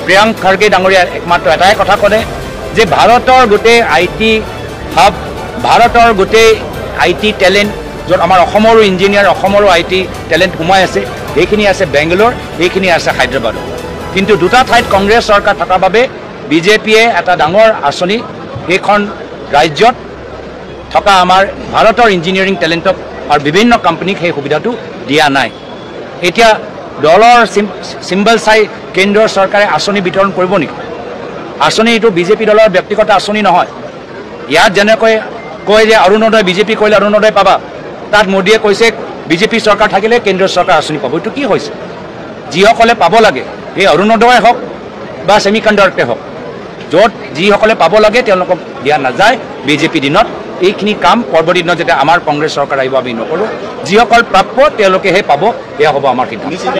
প্ৰিয়ংক খাৰ্গে ডাঙৰীয়া একমাত্ৰ এটাই কথা ক'লে যে ভাৰতৰ গোটেই IT হাব, ভাৰতৰ গোটেই IT টেলেণ্ট, য'ত আমাৰ অসমৰো ইঞ্জিনিয়াৰ, অসমৰো IT টেলেণ্ট সোমাই আছে, সেইখিনি আছে বেংগলোৰ, সেইখিনি আছে হায়দৰাবাদত। কিন্তু দুটা ঠাইত কংগ্ৰেছ চৰকাৰ থকাৰ বাবে বিজেপিয়ে এটা ডাঙৰ আঁচনি সেইখন ৰাজ্যত থকা আমাৰ ভাৰতৰ ইঞ্জিনিয়াৰিং টেলেণ্টক আৰু বিভিন্ন কোম্পানীক সেই সুবিধাটো দিয়া নাই। এতিয়া দলৰ চিম্বল চাই কেন্দ্ৰীয় চৰকাৰে আঁচনি বিতৰণ কৰিব নেকি? আঁচনি এইটো বিজেপি দলৰ ব্যক্তিগত আঁচনি নহয়। ইয়াত যেনেকৈ কয় যে অৰুণোদয় বিজেপি কৰিলে অৰুণোদয় পাবা, তাত মোদীয়ে কৈছে বিজেপি চৰকাৰ থাকিলে কেন্দ্ৰীয় চৰকাৰ আঁচনি পাব। এইটো কি হৈছে? যিসকলে পাব লাগে, এই অৰুণোদয় হওক বা ছেমি কণ্ডাক্টৰে হওক, য'ত যিসকলে পাব লাগে তেওঁলোকক দিয়া নাযায় বিজেপি দিনত। এইখিনি কাম পৰৱৰ্তী দিনত যেতিয়া আমাৰ কংগ্ৰেছ চৰকাৰ আহিব আমি নকৰোঁ। যিসকল প্ৰাপ্য তেওঁলোকেহে পাব, এয়া হ'ব আমাৰ সিদ্ধান্ত।